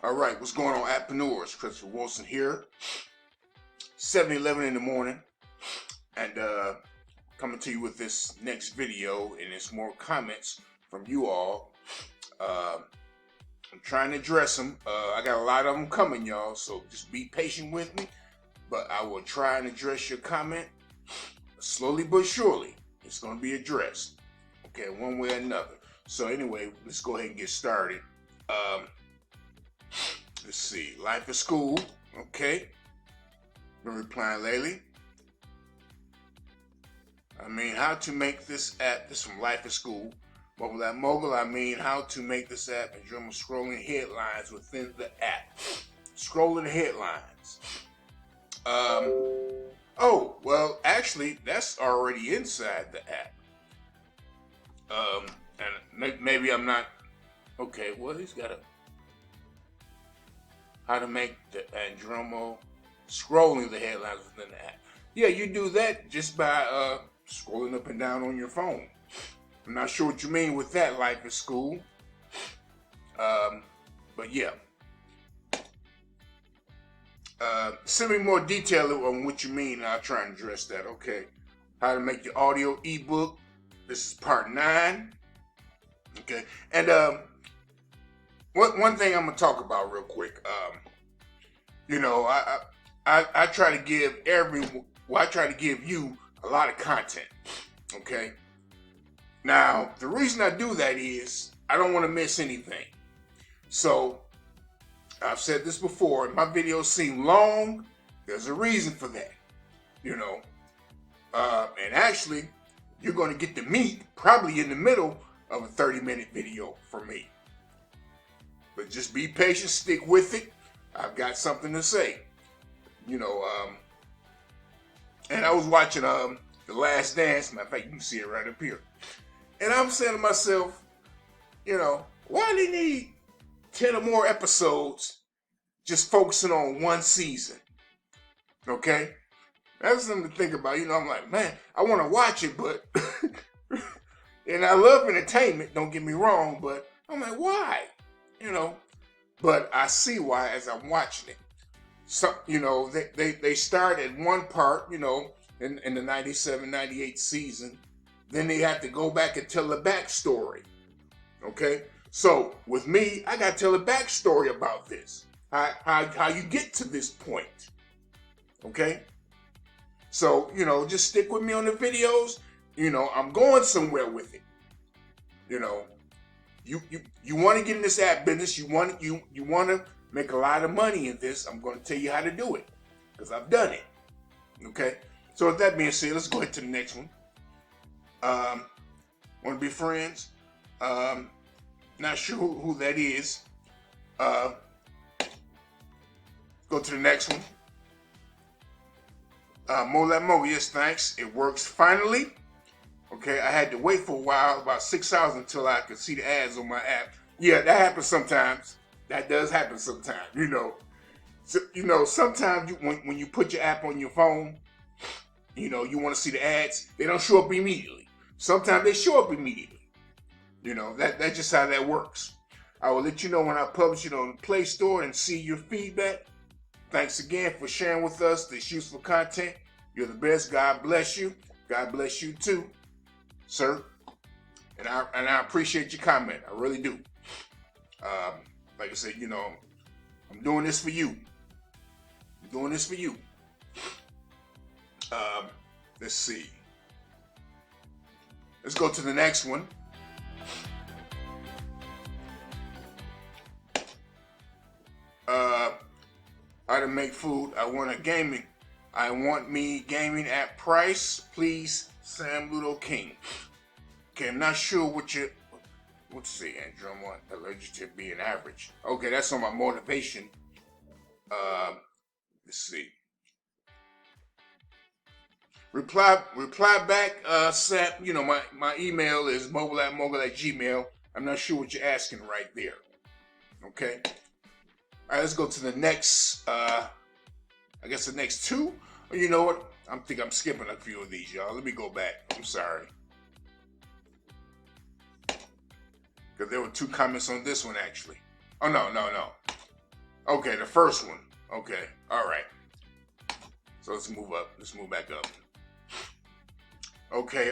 All right, what's going on, Appreneurs? Christopher Wilson here. 7:11 in the morning, and coming to you with this next video, and it's more comments from you all. I'm trying to address them. I got a lot of them coming, y'all, so just be patient with me. But I will try and address your comment slowly but surely. It's going to be addressed, okay, one way or another. So anyway, let's go ahead and get started. Let's see, life at school, okay. Been replying lately. I mean, how to make this app, this from Life at School. Mobile at Mogul, I mean, how to make this app and Andromo scrolling headlines within the app. Scrolling the headlines. Oh, well, actually, that's already inside the app. And maybe I'm not, okay, well, he's got a, how to make the Andromo scrolling the headlines within the app. Yeah, you do that just by scrolling up and down on your phone. I'm not sure what you mean with that, Life at School. But yeah. Send me more detail on what you mean, and I'll try and address that. Okay. How to make your audio ebook. This is part 9. Okay. And one thing I'm gonna talk about real quick. You know, I try to give I try to give you a lot of content. Okay. Now, the reason I do that is I don't want to miss anything. So I've said this before, my videos seem long. There's a reason for that, you know. And actually, you're going to get the meat probably in the middle of a 30-minute video from me. But just be patient, stick with it. I've got something to say, you know. And I was watching The Last Dance. Matter of fact, you can see it right up here. And I'm saying to myself, you know, why do they need 10 or more episodes just focusing on one season? Okay? That's something to think about. You know, I'm like, man, I want to watch it, but... and I love entertainment, don't get me wrong, but I'm like, why? You know? But I see why as I'm watching it. So, you know, they start at one part, you know, in the 97-98 season. Then they have to go back and tell the backstory. Okay? So, with me, I got to tell a backstory about this. How you get to this point. Okay? So, you know, just stick with me on the videos. You know, I'm going somewhere with it. You know, you want to get in this app business. You want to make a lot of money in this. I'm going to tell you how to do it. Because I've done it. Okay? So, with that being said, let's go ahead to the next one. Want to be friends? Not sure who that is. Go to the next one. Mogul, yes, thanks. It works finally. Okay, I had to wait for a while, about 6 hours until I could see the ads on my app. Yeah, that happens sometimes. That does happen sometimes, you know. So, you know, sometimes when you put your app on your phone, you know, you want to see the ads, they don't show up immediately. Sometimes they show up immediately. You know, that's just how that works. I will let you know when I publish it on the Play Store and see your feedback. Thanks again for sharing with us this useful content. You're the best. God bless you. God bless you too, sir. And I appreciate your comment. I really do. Like I said, you know, I'm doing this for you. I'm doing this for you. Let's see. Let's go to the next one. How to make food. I want me gaming app price. Please, Sam Ludo King. Okay, I'm not sure what you... Let's see, Andromo allergic to being average. Okay, that's on my motivation. Let's see. Reply back, Sam. You know, my email is mobilatmogul@gmail. I'm not sure what you're asking right there. Okay. All right, let's go to the next, I guess the next two. Or you know what? I think I'm skipping a few of these, y'all. Let me go back. I'm sorry. Because there were 2 comments on this one, actually. Oh, no. Okay, the first one. Okay, all right. So let's move up. Let's move back up. Okay,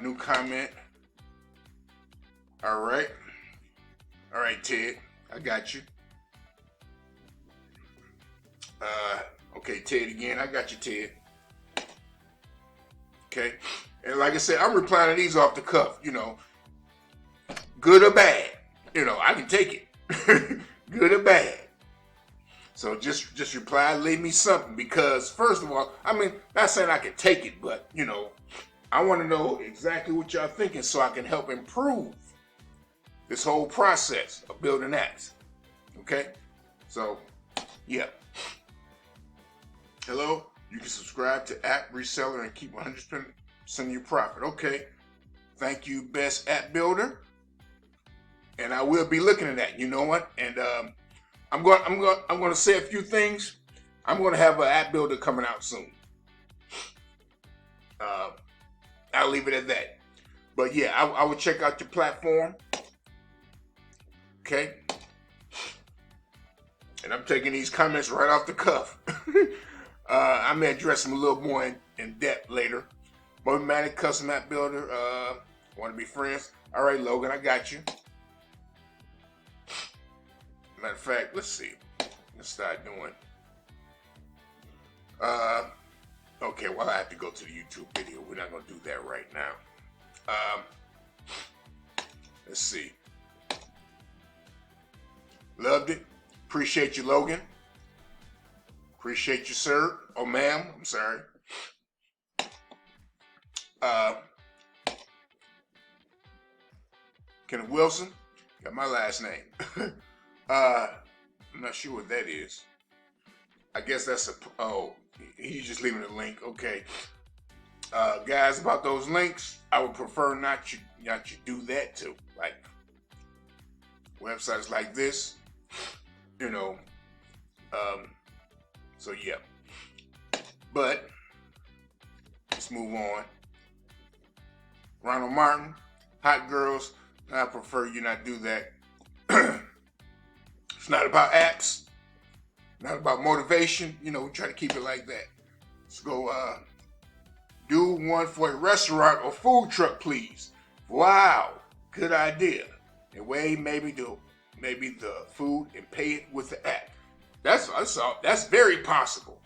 new comment. All right. All right, Ted. I got you. Okay, Ted again. I got you, Ted. Okay. And like I said, I'm replying to these off the cuff, you know. Good or bad. You know, I can take it. Good or bad. So just reply, leave me something, because first of all, I mean, not saying I can take it, but you know, I want to know exactly what y'all thinking so I can help improve this whole process of building apps. Okay? So, yeah. Hello, you can subscribe to App Reseller and keep 100% of your profit. Okay. Thank you, Best App Builder. And I will be looking at that. You know what? And I'm going to say a few things. I'm going to have an app builder coming out soon. I'll leave it at that. But yeah, I will check out your platform. Okay. And I'm taking these comments right off the cuff. I may address them a little more in depth later. Mobimatic Custom App Builder. Want to be friends? All right, Logan, I got you. Matter of fact, let's see. Let's start doing. Okay, well, I have to go to the YouTube video. We're not going to do that right now. Let's see. Loved it. Appreciate you, Logan. Appreciate you, sir. Oh, ma'am. I'm sorry. Kenneth Wilson. Got my last name. I'm not sure what that is. I guess that's he's just leaving a link. Okay. Guys, about those links, I would prefer not you do that too. Like websites like this, you know. So yeah. But let's move on. Ronald Martin, Hot Girls. I prefer you not do that. It's not about apps, not about motivation. You know, we try to keep it like that. Let's go do one for a restaurant or food truck, please. Wow, good idea. And weigh maybe the food and pay it with the app. That's very possible.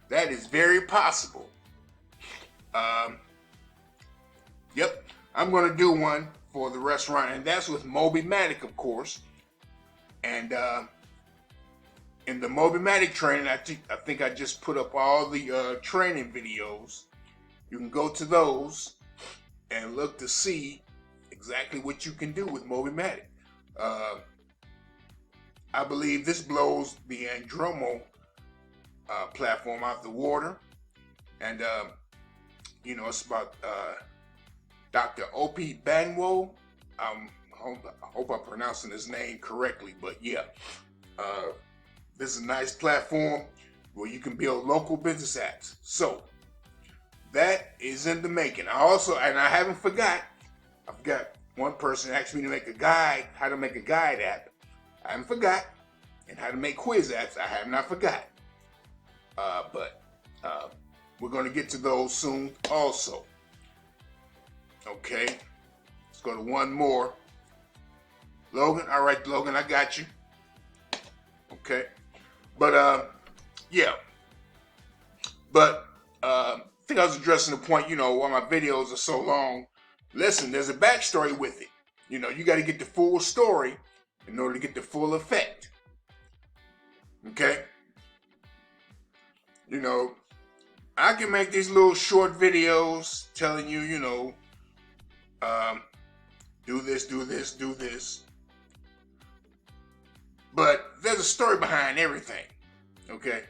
That is very possible. Yep, I'm gonna do one for the restaurant, and that's with Mobimatic, of course. And in the Mobimatic training, I think I just put up all the training videos. You can go to those and look to see exactly what you can do with Mobimatic. I believe this blows the Andromo platform out the water. And, you know, it's about Dr. 𝐂𝐻𝐿. I hope I'm pronouncing his name correctly, but yeah. This is a nice platform where you can build local business apps. So, that is in the making. I forgot one person asked me to make a guide, how to make a guide app. I haven't forgot. And how to make quiz apps, I have not forgot. But we're going to get to those soon also. Okay. Let's go to one more. Logan, all right, Logan, I got you. Okay. But, yeah. But, I think I was addressing the point, you know, why my videos are so long. Listen, there's a backstory with it. You know, you got to get the full story in order to get the full effect. Okay? You know, I can make these little short videos telling you, you know, do this, do this, do this. But there's a story behind everything. Okay?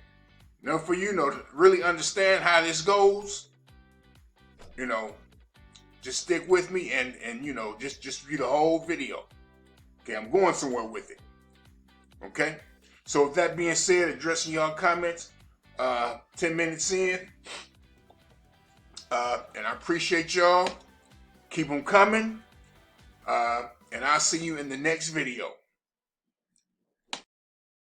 Now, for you know, to really understand how this goes, you know, just stick with me and you know, just view the whole video. Okay, I'm going somewhere with it. Okay? So with that being said, addressing y'all comments, 10 minutes in. And I appreciate y'all. Keep them coming. And I'll see you in the next video.